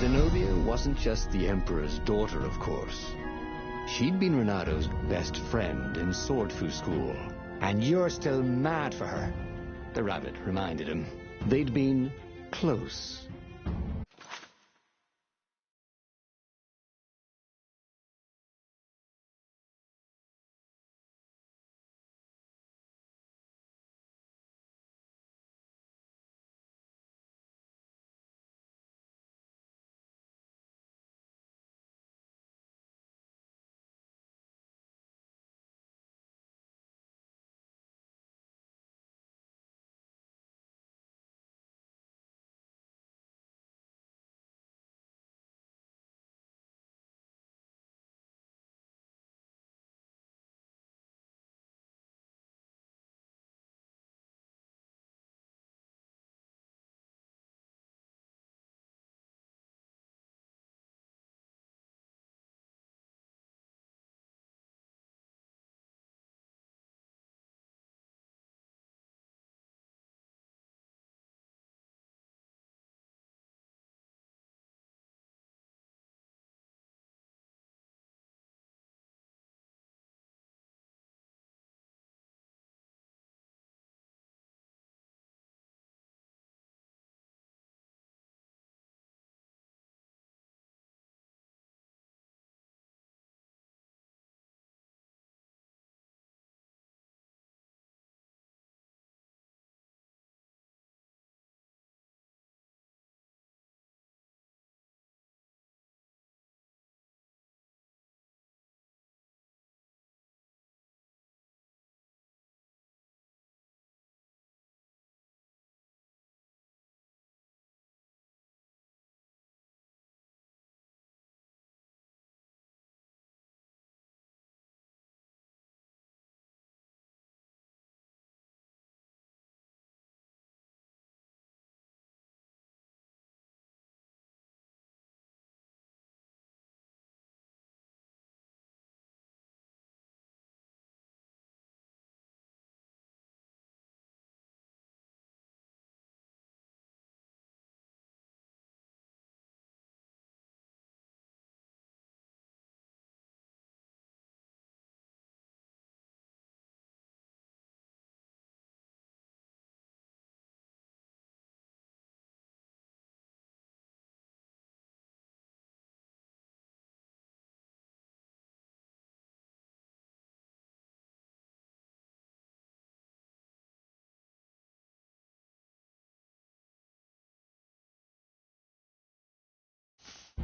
Zenobia wasn't just the Emperor's daughter, of course. She'd been Renato's best friend in Sword Fu school. And you're still mad for her, the rabbit reminded him. They'd been close.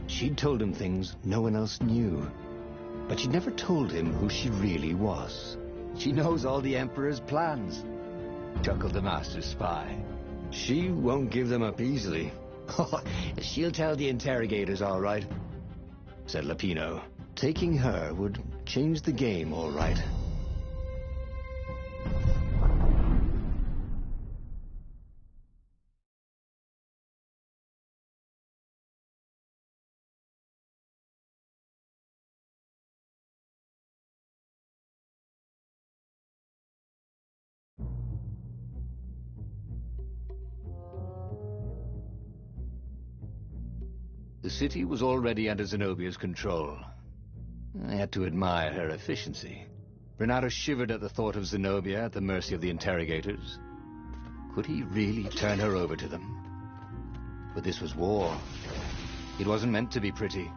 She'd told him things no one else knew, but she'd never told him who she really was. She knows all the Emperor's plans, chuckled the Master Spy. She won't give them up easily. She'll tell the interrogators, all right, said Lapino. Taking her would change the game, all right. The city was already under Zenobia's control. I had to admire her efficiency. Renato shivered at the thought of Zenobia at the mercy of the interrogators. Could he really turn her over to them? But this was war. It wasn't meant to be pretty.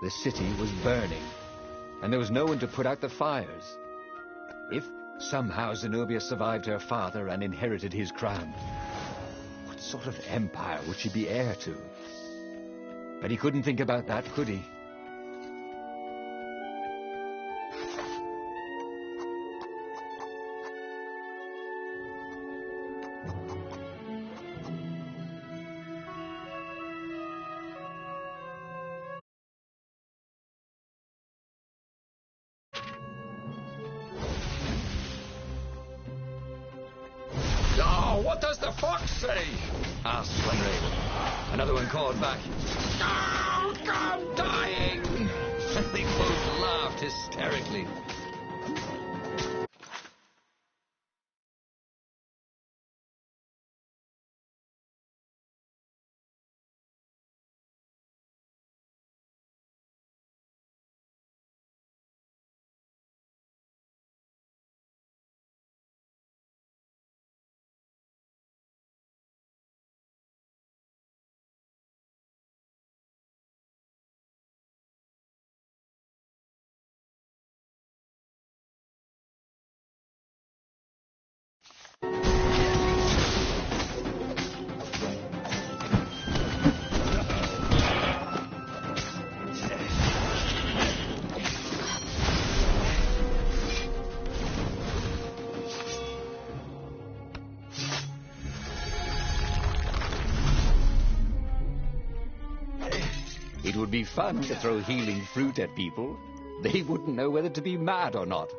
The city was burning, and there was no one to put out the fires. If somehow Zenobia survived her father and inherited his crown, what sort of empire would she be heir to? But he couldn't think about that, could he? Oh, what does the fox say? Asked one raven. Another one called back, Oh, I'm dying! and they both laughed hysterically. It would be fun to throw healing fruit at people. They wouldn't know whether to be mad or not.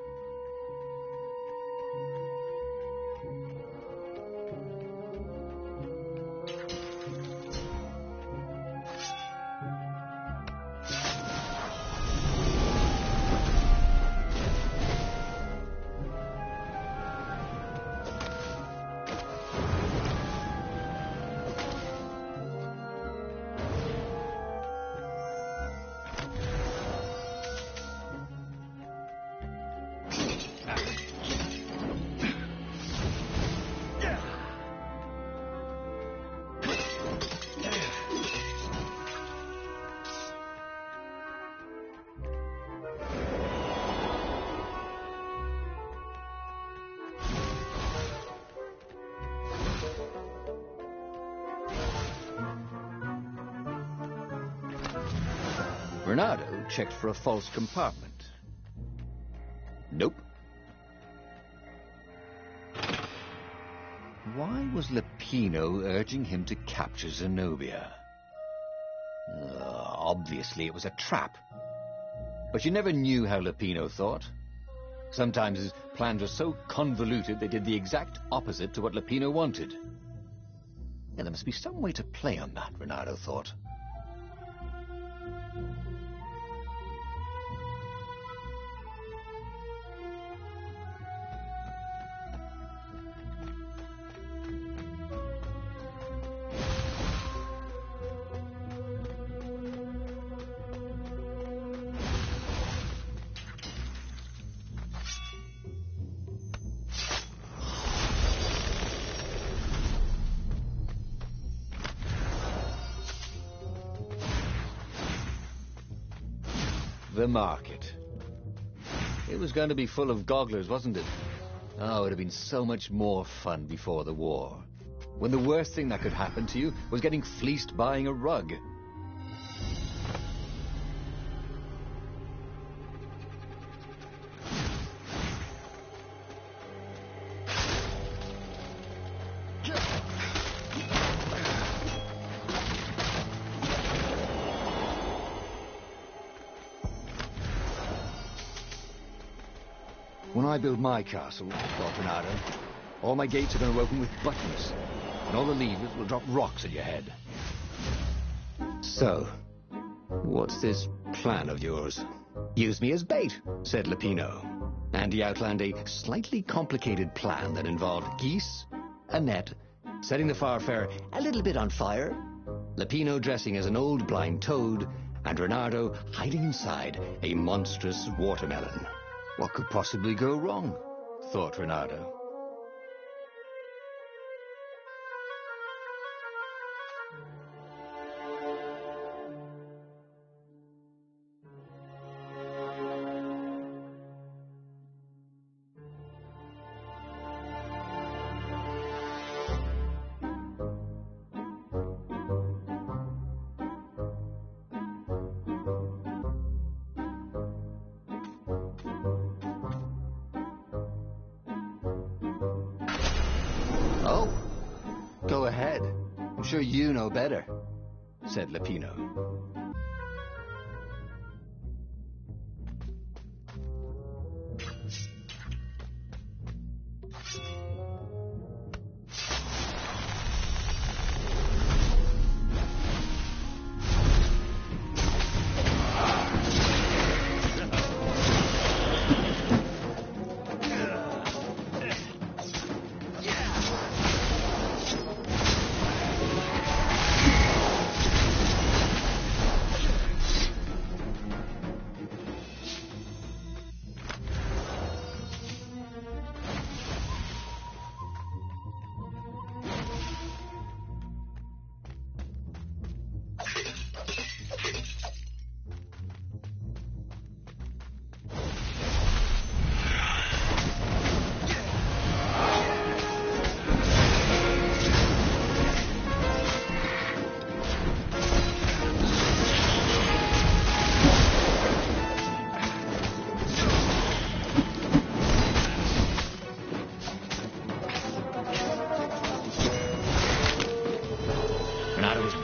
Bernardo checked for a false compartment. Nope. Why was Lupino urging him to capture Zenobia? Obviously it was a trap. But you never knew how Lupino thought. Sometimes his plans were so convoluted they did the exact opposite to what Lupino wanted. Yeah, there must be some way to play on that, Bernardo thought. The market. It was going to be full of gogglers, wasn't it? Oh, it would have been so much more fun before the war. When the worst thing that could happen to you was getting fleeced buying a rug. When I build my castle, thought Bernardo, all my gates are going to open with buttons, and all the levers will drop rocks at your head. So, what's this plan of yours? Use me as bait, said Lupino. And he outlined a slightly complicated plan that involved geese, a net, setting the Farfarer a little bit on fire, Lupino dressing as an old blind toad, and Bernardo hiding inside a monstrous watermelon. What could possibly go wrong? Thought Bernardo. Oh, go ahead. I'm sure you know better, said Lupino.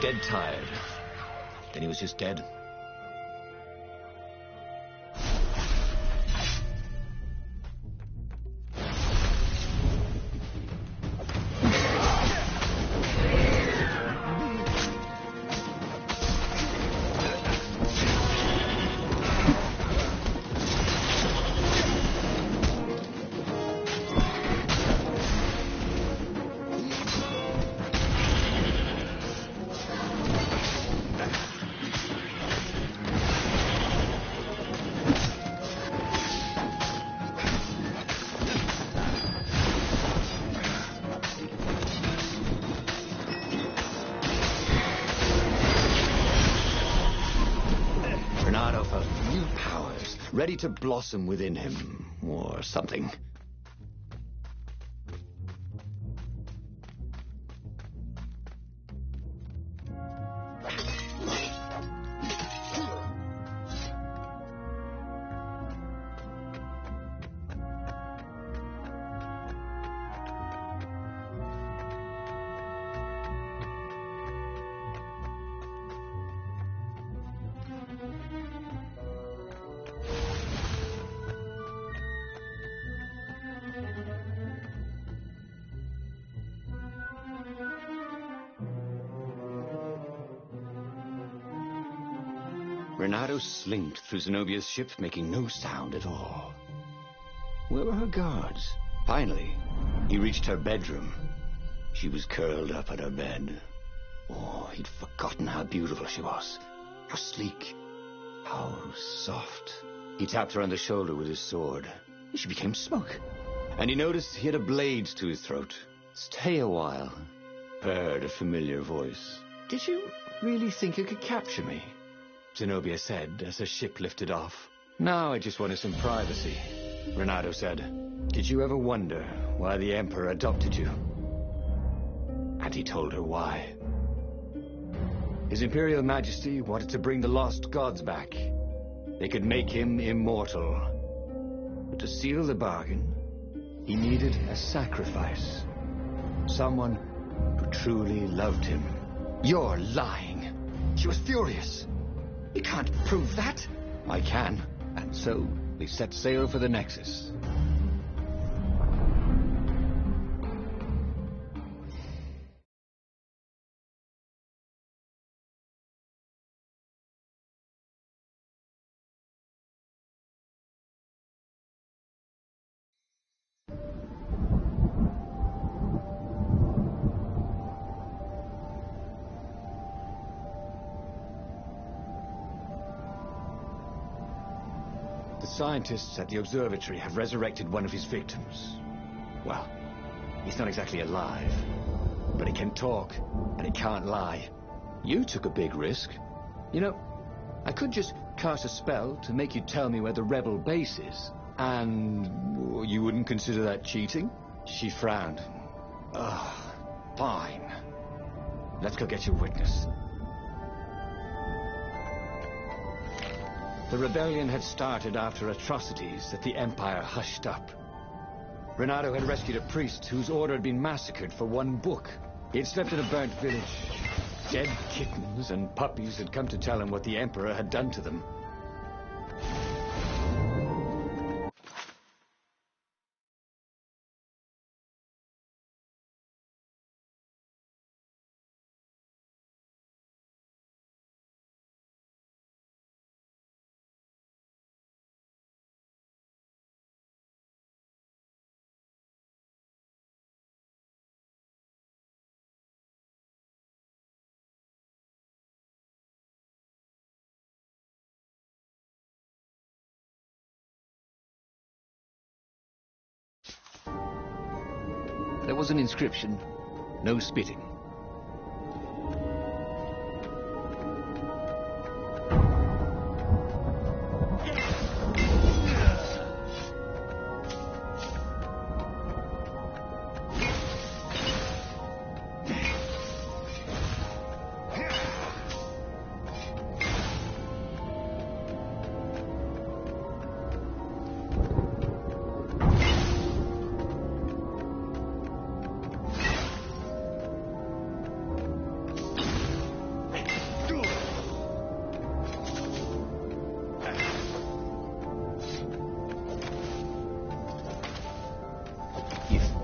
Dead tired. Then he was just dead. Ready to blossom within him, or something. Renato slinked through Zenobia's ship, making no sound at all. Where were her guards? Finally, he reached her bedroom. She was curled up on her bed. Oh, he'd forgotten how beautiful she was. How sleek. How soft. He tapped her on the shoulder with his sword. She became smoke. And he noticed he had a blade to his throat. Stay a while. Heard a familiar voice. Did you really think you could capture me? Zenobia said as her ship lifted off. Now I just wanted some privacy, Renato said. Did you ever wonder why the Emperor adopted you? And he told her why. His Imperial Majesty wanted to bring the lost gods back. They could make him immortal. But to seal the bargain, he needed a sacrifice. Someone who truly loved him. You're lying. She was furious. You can't prove that. I can. And so, we set sail for the Nexus. The scientists at the observatory have resurrected one of his victims. Well, he's not exactly alive, but he can talk, and he can't lie. You took a big risk. You know, I could just cast a spell to make you tell me where the rebel base is, and you wouldn't consider that cheating? She frowned. Ugh, fine. Let's go get your witness. The rebellion had started after atrocities that the Empire hushed up. Renato had rescued a priest whose order had been massacred for one book. He had slept in a burnt village. Dead kittens and puppies had come to tell him what the Emperor had done to them. There was an inscription. No spitting.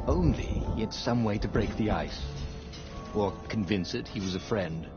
Only he had some way to break the ice. Or convince it he was a friend.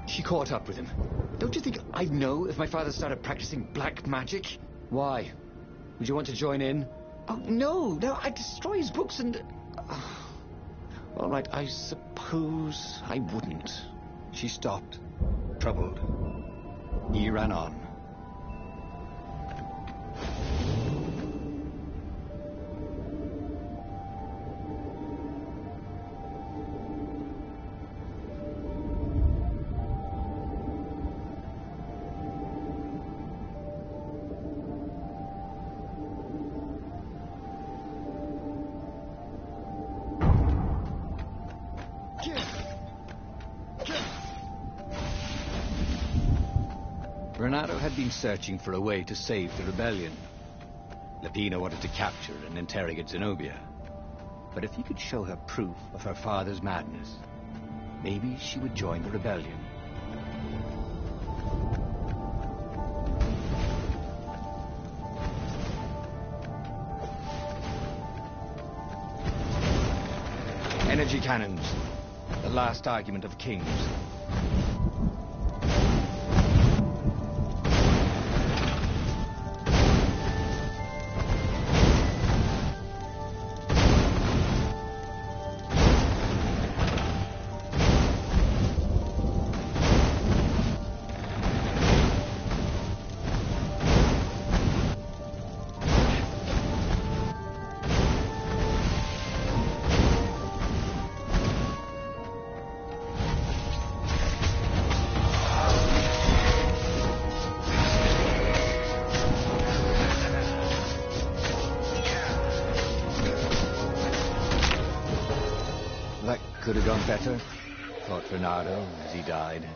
She caught up with him. Don't you think I'd know if my father started practicing black magic? Why? Would you want to join in? Oh, no, I'd destroy his books and... All right, I suppose I wouldn't. She stopped, troubled. He ran on. Renato had been searching for a way to save the rebellion. Lappina wanted to capture and interrogate Zenobia. But if he could show her proof of her father's madness, maybe she would join the rebellion. Energy cannons. The last argument of kings. Could have gone better, thought Reynardo as he died.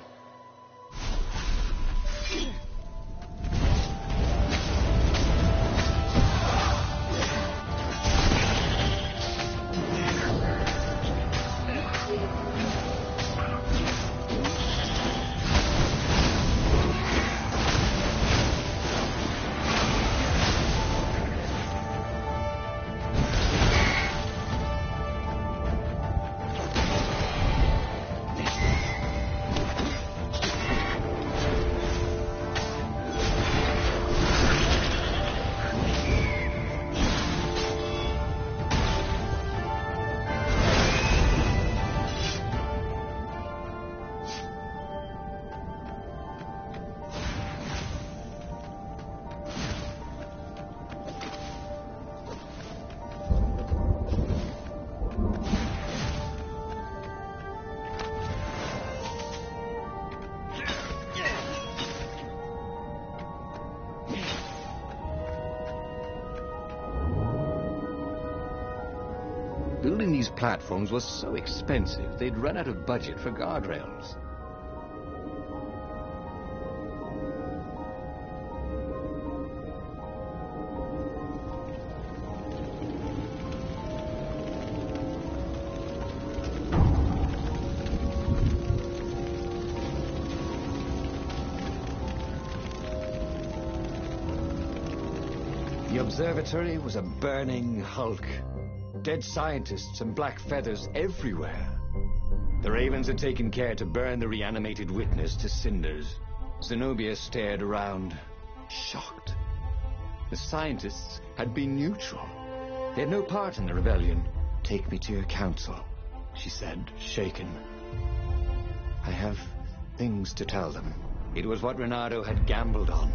Building these platforms was so expensive, they'd run out of budget for guardrails. The observatory was a burning hulk. Dead scientists and black feathers everywhere. The Ravens had taken care to burn the reanimated witness to cinders. Zenobia stared around, shocked. The scientists had been neutral. They had no part in the rebellion. "Take me to your council," she said, shaken. "I have things to tell them." It was what Reynardo had gambled on.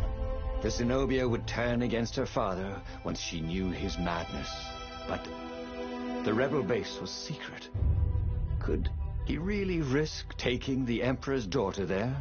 The Zenobia would turn against her father once she knew his madness. But the rebel base was secret. Could he really risk taking the Emperor's daughter there?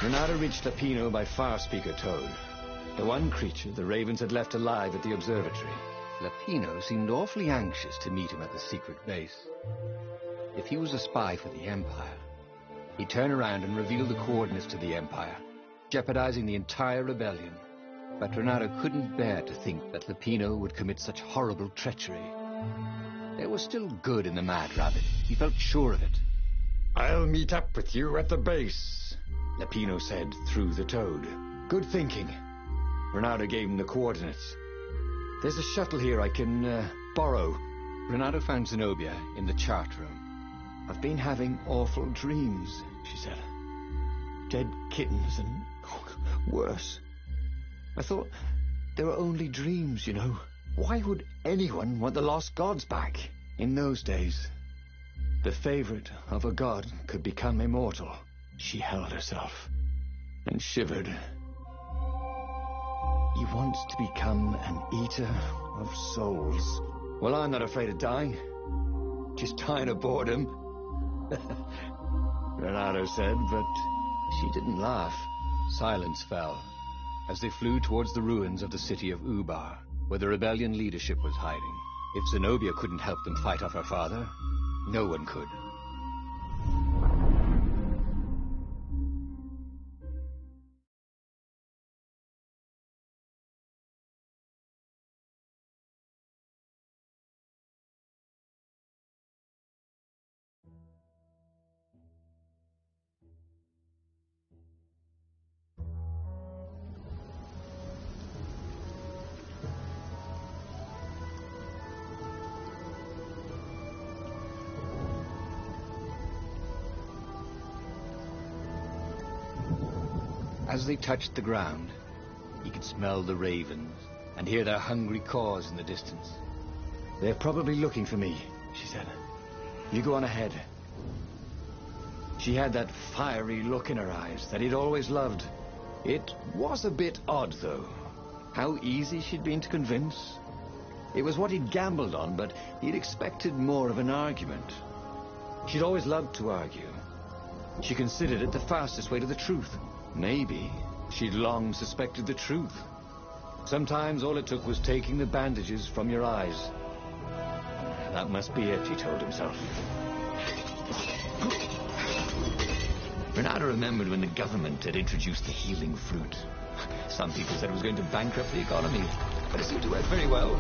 Renata reached Lapino by Farspeaker Toad, the one creature the Ravens had left alive at the observatory. Lapino seemed awfully anxious to meet him at the secret base. If he was a spy for the Empire, he'd turn around and reveal the coordinates to the Empire, jeopardizing the entire rebellion. But Renata couldn't bear to think that Lapino would commit such horrible treachery. There was still good in the Mad Rabbit. He felt sure of it. "I'll meet up with you at the base," Lapino said through the Toad. "Good thinking." Renata gave him the coordinates. "There's a shuttle here I can borrow." Renata found Zenobia in the chart room. "I've been having awful dreams," she said. "Dead kittens and worse. I thought they were only dreams, you know. Why would anyone want the lost gods back? In those days, the favorite of a god could become immortal." She held herself and shivered. "He wants to become an eater of souls." "Well, I'm not afraid of dying. Just dying of boredom," Renata said, but she didn't laugh. Silence fell as they flew towards the ruins of the city of Ubar, where the rebellion leadership was hiding. If Zenobia couldn't help them fight off her father, no one could. As they touched the ground, he could smell the ravens and hear their hungry caws in the distance. "They're probably looking for me," she said. "You go on ahead." She had that fiery look in her eyes that he'd always loved. It was a bit odd, though. How easy she'd been to convince. It was what he'd gambled on, but he'd expected more of an argument. She'd always loved to argue. She considered it the fastest way to the truth. Maybe she'd long suspected the truth. Sometimes all it took was taking the bandages from your eyes. That must be it, he told himself. Renata remembered when the government had introduced the healing fruit. Some people said it was going to bankrupt the economy, but it seemed to work very well.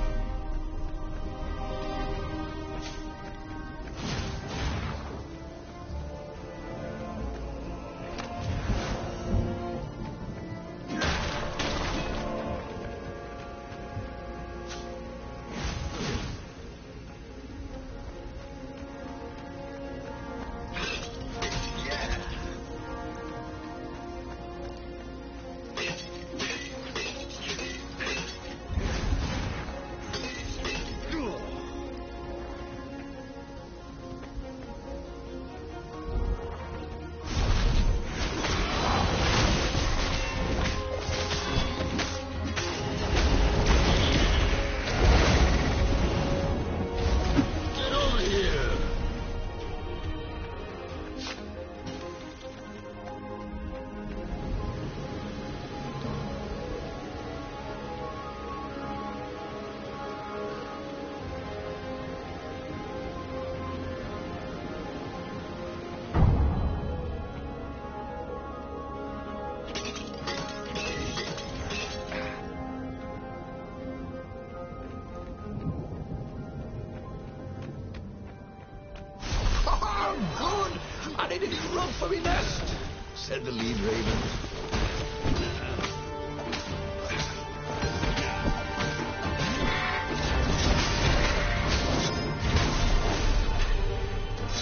For me nest, said the lead raven.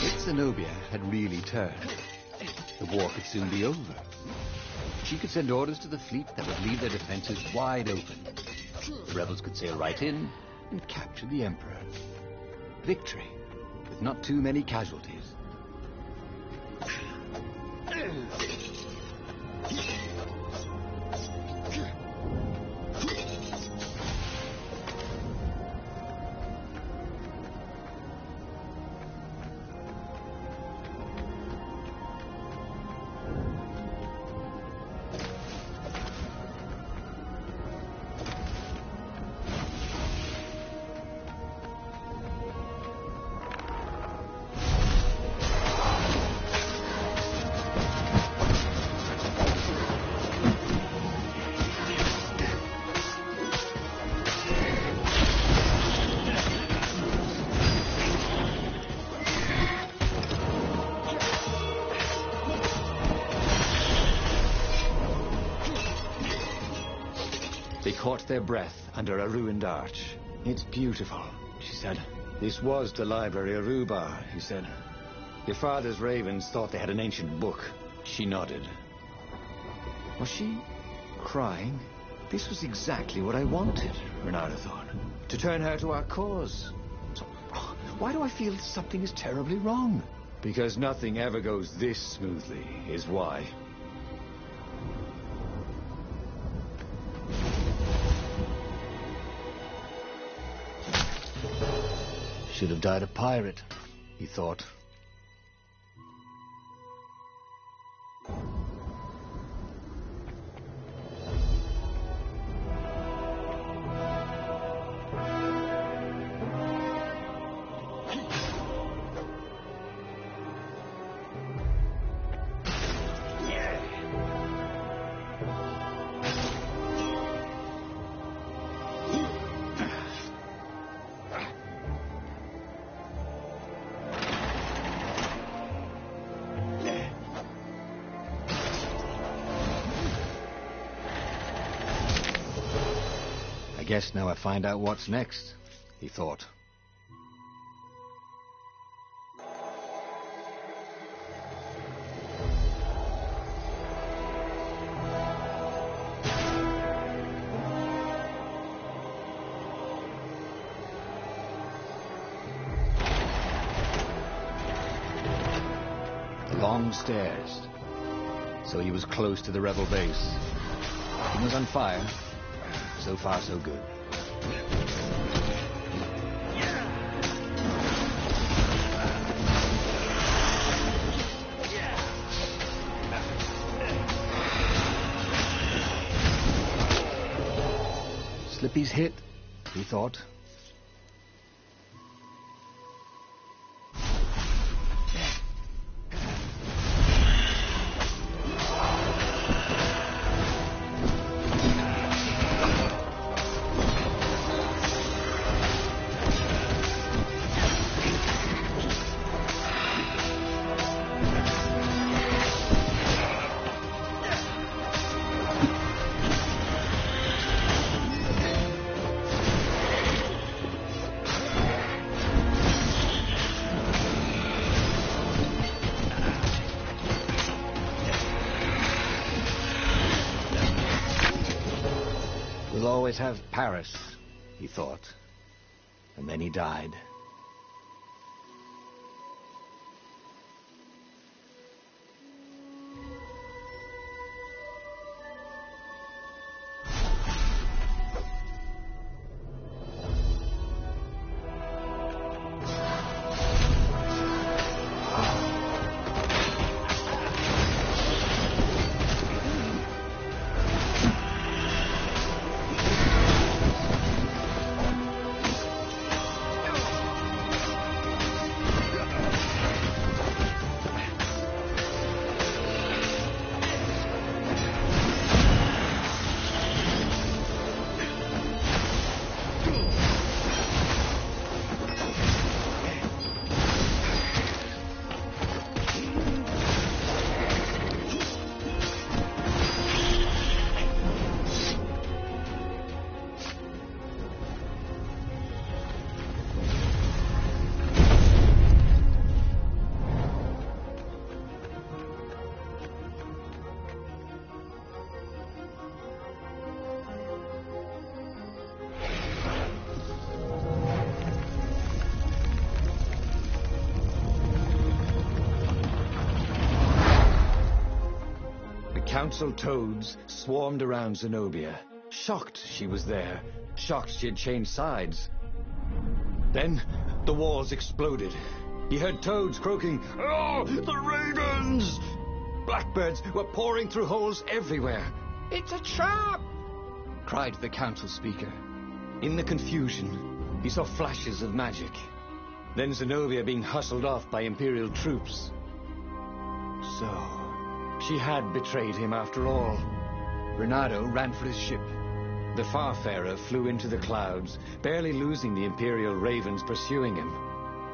If Zenobia had really turned, the war could soon be over. She could send orders to the fleet that would leave their defenses wide open. The rebels could sail right in and capture the Emperor. Victory, with not too many casualties. They caught their breath under a ruined arch. "It's beautiful," she said. "This was the library of Rubar," he said. "Your father's ravens thought they had an ancient book." She nodded. Was she crying? This was exactly what I wanted, Renata thought. To turn her to our cause. So, why do I feel something is terribly wrong? Because nothing ever goes this smoothly, is why. Should have died a pirate, he thought. I guess now I find out what's next, he thought. The long stairs. So he was close to the rebel base. It was on fire. So far, so good. Slippy's hit, he thought. We'll always have Paris, he thought. And then he died. Council toads swarmed around Zenobia, shocked she was there, shocked she had changed sides. Then the walls exploded. He heard toads croaking, "Oh, the ravens!" Blackbirds were pouring through holes everywhere. "It's a trap!" cried the council speaker. In the confusion, he saw flashes of magic. Then Zenobia being hustled off by Imperial troops. So she had betrayed him after all. Renato ran for his ship. The Farfarer flew into the clouds, barely losing the Imperial ravens pursuing him.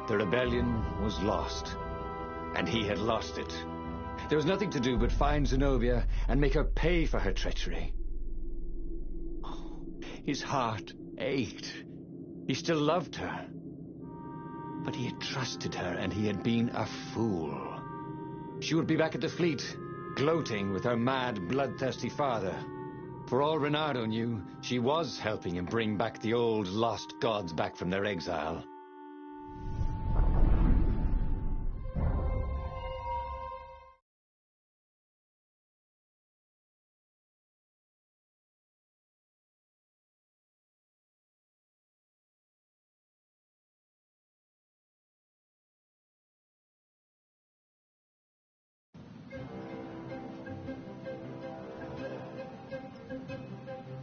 The rebellion was lost, and he had lost it. There was nothing to do but find Zenobia and make her pay for her treachery. His heart ached. He still loved her. But he had trusted her, and he had been a fool. She would be back at the fleet, gloating with her mad, bloodthirsty father. For all Reynardo knew, she was helping him bring back the old lost gods back from their exile.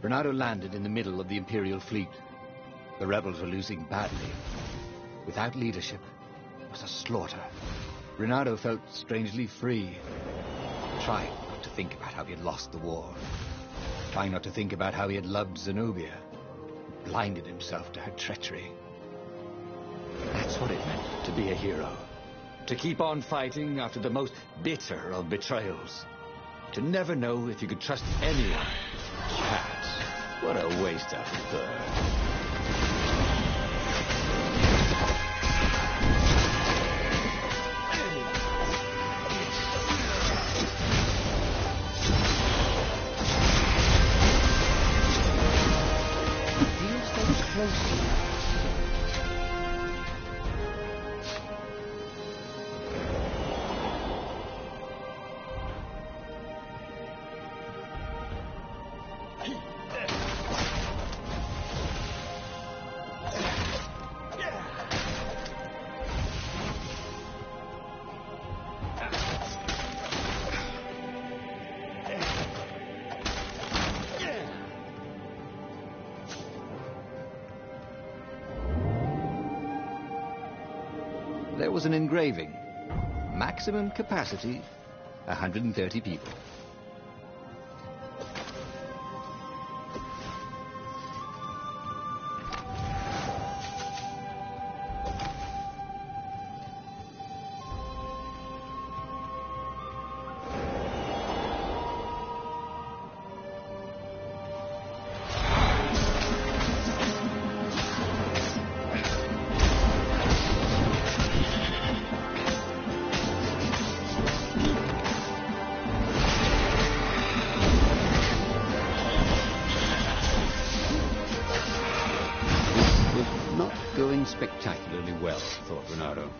Reynardo landed in the middle of the Imperial fleet. The rebels were losing badly. Without leadership, it was a slaughter. Reynardo felt strangely free, trying not to think about how he had lost the war, trying not to think about how he had loved Zenobia, blinded himself to her treachery. That's what it meant to be a hero. To keep on fighting after the most bitter of betrayals. To never know if you could trust anyone. Cats. What a waste of fur. Feels so close to you. There was an engraving. Maximum capacity, 130 people. Going spectacularly well, thought Reynardo.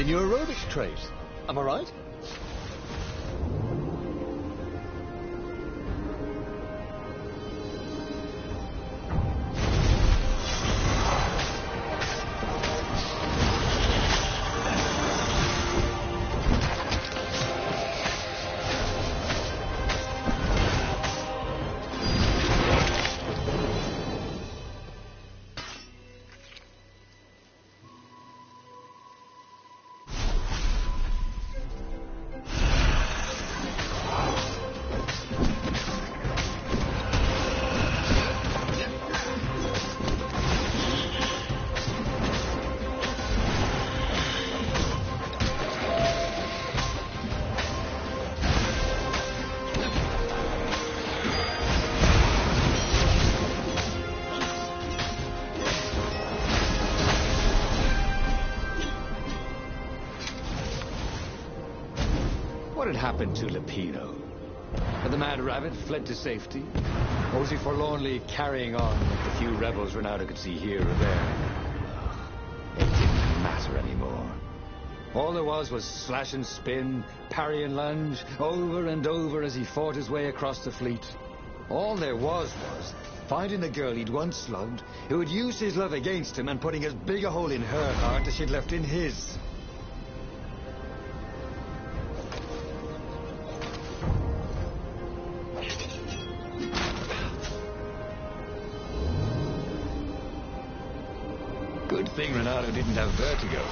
in your aerobics trait. Am I right? What had happened to Lupino? Had the Mad Rabbit fled to safety? Or was he forlornly carrying on with the few rebels Renato could see here or there? It didn't matter anymore. All there was slash and spin, parry and lunge, over and over as he fought his way across the fleet. All there was finding the girl he'd once loved, who had used his love against him and putting as big a hole in her heart as she'd left in his. Good thing Renato didn't have vertigo.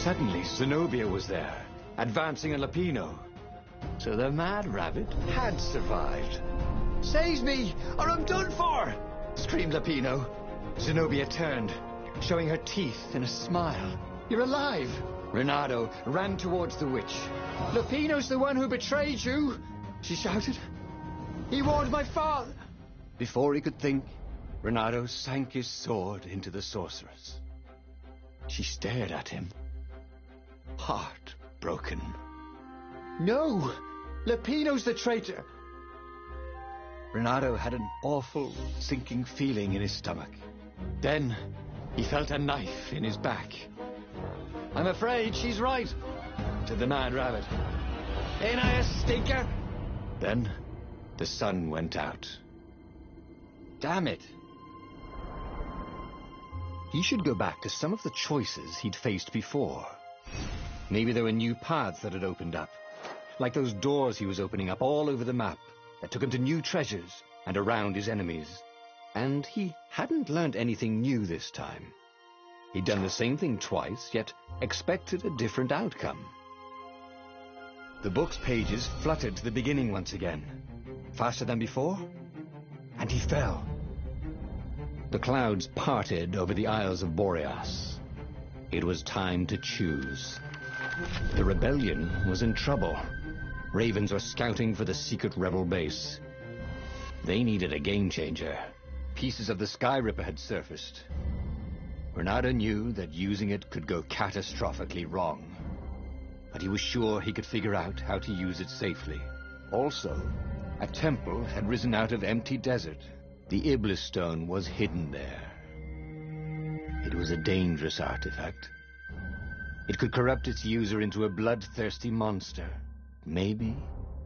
Suddenly, Zenobia was there, advancing on Lupino. So the Mad Rabbit had survived. "Save me, or I'm done for!" screamed Lupino. Zenobia turned, showing her teeth in a smile. "You're alive!" Renato ran towards the witch. "Lupino's the one who betrayed you!" she shouted. "He warned my father!" Before he could think, Renato sank his sword into the sorceress. She stared at him, heartbroken. "No! Lupino's the traitor!" Renato had an awful, sinking feeling in his stomach. Then he felt a knife in his back. "I'm afraid she's right," said the Mad Rabbit. "Ain't I a stinker?" Then the sun went out. Damn it. He should go back to some of the choices he'd faced before. Maybe there were new paths that had opened up, like those doors he was opening up all over the map that took him to new treasures and around his enemies. And he hadn't learned anything new this time. He'd done the same thing twice, yet expected a different outcome. The book's pages fluttered to the beginning once again, faster than before, and he fell. The clouds parted over the Isles of Boreas. It was time to choose. The rebellion was in trouble. Ravens were scouting for the secret rebel base. They needed a game changer. Pieces of the Sky Ripper had surfaced. Renato knew that using it could go catastrophically wrong, but he was sure he could figure out how to use it safely. Also, a temple had risen out of empty desert. The Iblis Stone was hidden there. It was a dangerous artifact. It could corrupt its user into a bloodthirsty monster. Maybe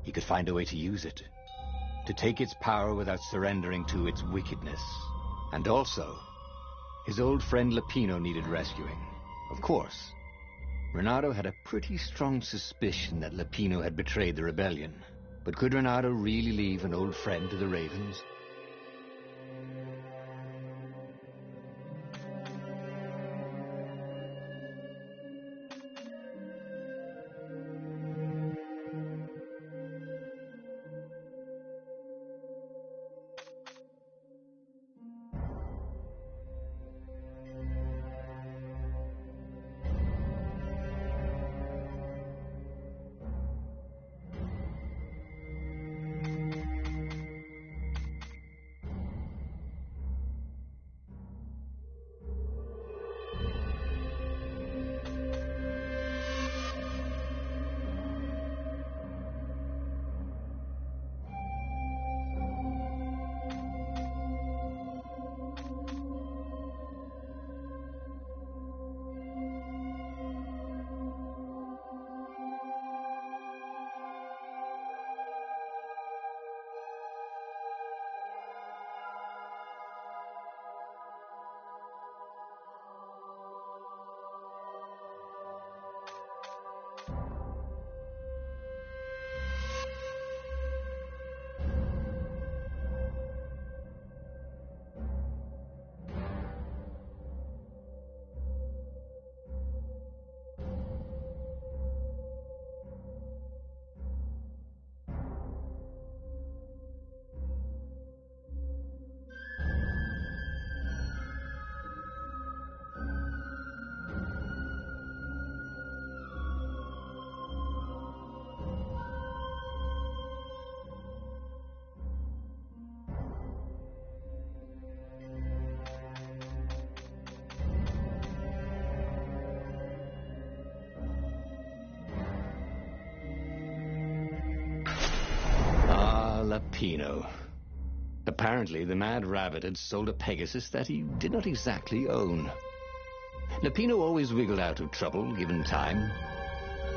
he could find a way to use it, to take its power without surrendering to its wickedness. And also, his old friend Lapino needed rescuing. Of course, Renato had a pretty strong suspicion that Lapino had betrayed the rebellion. But could Renato really leave an old friend to the Ravens? Lapino. Apparently, the Mad Rabbit had sold a Pegasus that he did not exactly own. Lapino always wiggled out of trouble, given time.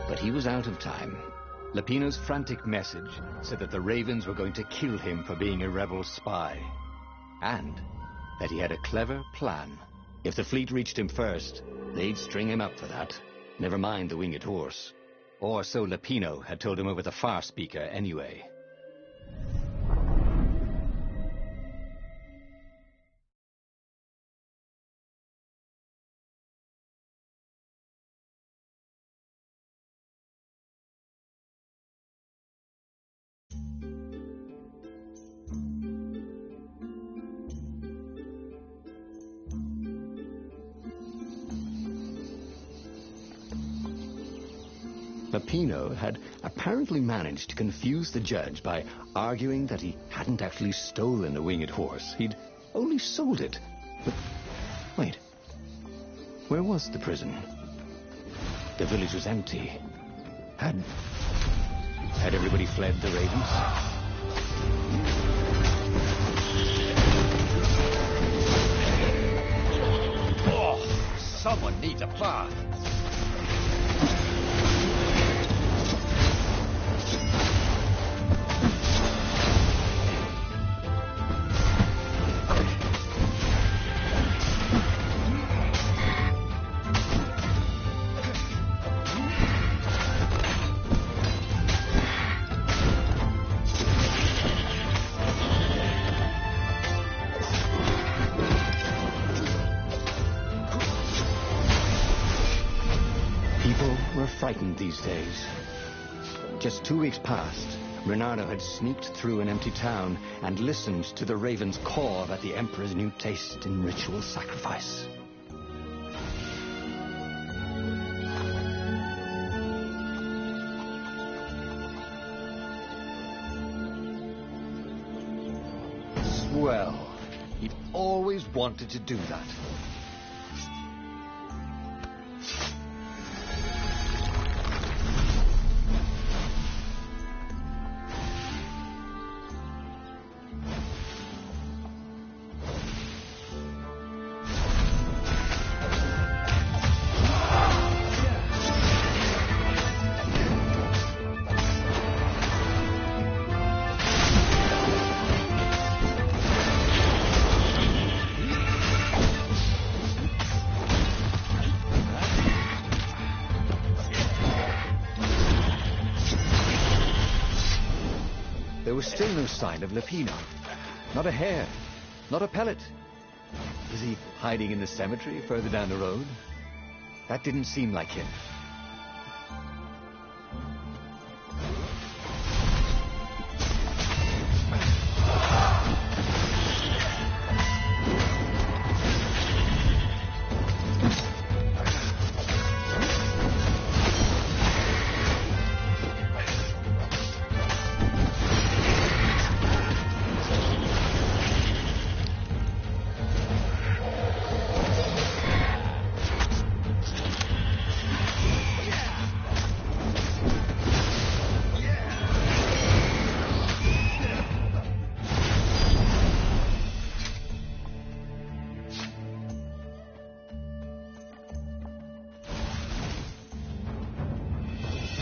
But he was out of time. Lapino's frantic message said that the Ravens were going to kill him for being a rebel spy. And that he had a clever plan. If the fleet reached him first, they'd string him up for that. Never mind the winged horse. Or so Lapino had told him over the far speaker anyway. Lapino had apparently managed to confuse the judge by arguing that he hadn't actually stolen a winged horse. He'd only sold it. But wait, where was the prison? The village was empty. Had everybody fled the Ravens? Someone needs a plan. Frightened these days. Just 2 weeks past, Reynardo had sneaked through an empty town and listened to the ravens caw about the Emperor's new taste in ritual sacrifice. Swell. He'd always wanted to do that. There was still no sign of Lupino. Not a hair, not a pellet. Was he hiding in the cemetery further down the road? That didn't seem like him.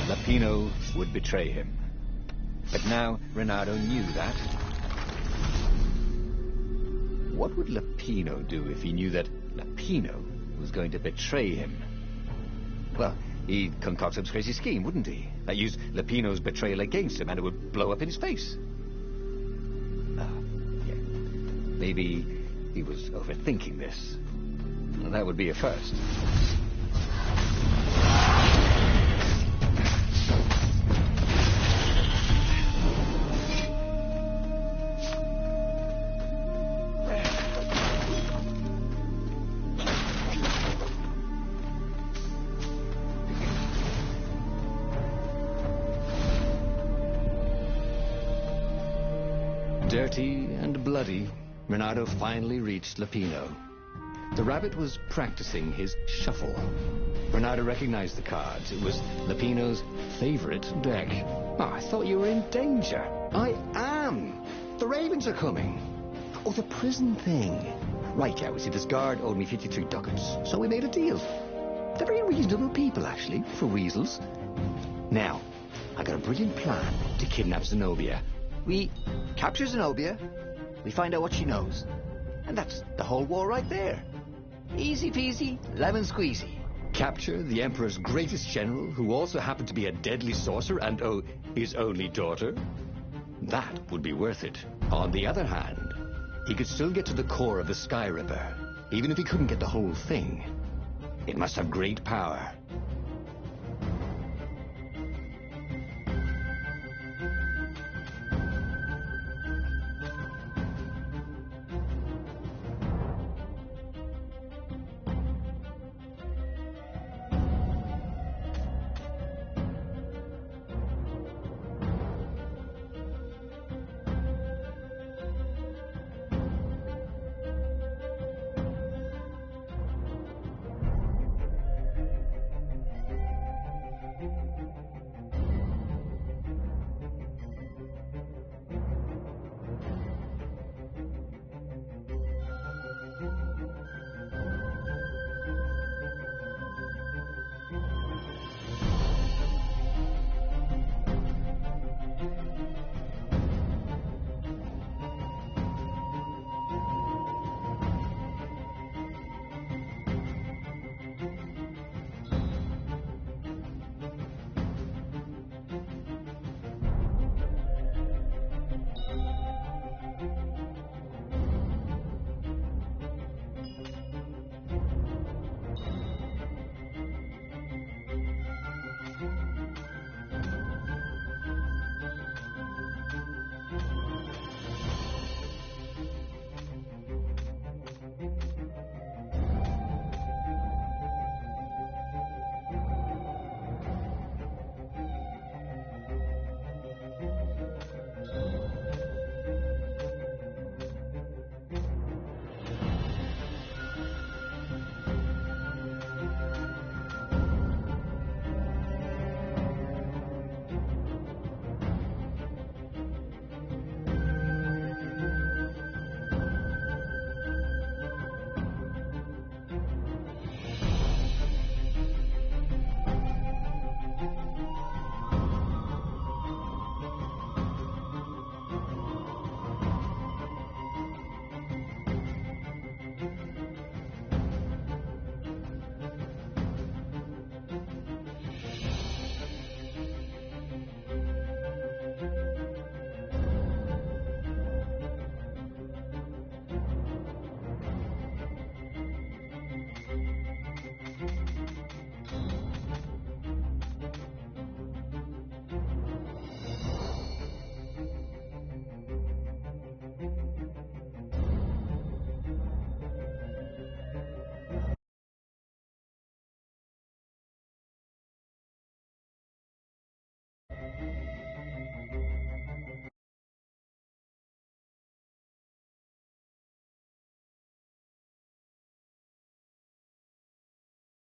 Lupino would betray him. But now Reynardo knew that. What would Lupino do if he knew that Lupino was going to betray him? Well, he'd concoct some crazy scheme, wouldn't he? That used Lupino's betrayal against him and it would blow up in his face. Yeah. Maybe he was overthinking this. Well, that would be a first. Dirty and bloody, Reynardo finally reached Lupino. The rabbit was practicing his shuffle. Reynardo recognized the cards. It was Lupino's favorite deck. Oh, I thought you were in danger. I am. The ravens are coming. Oh, the prison thing. Right, yeah, we see this guard owed me 53 ducats, so we made a deal. They're very reasonable people, actually, for weasels. Now, I got a brilliant plan to kidnap Zenobia. We capture Zenobia, we find out what she knows, and that's the whole war right there. Easy peasy, lemon squeezy. Capture the Emperor's greatest general, who also happened to be a deadly sorcerer and, oh, his only daughter? That would be worth it. On the other hand, he could still get to the core of the Sky Ripper, even if he couldn't get the whole thing. It must have great power,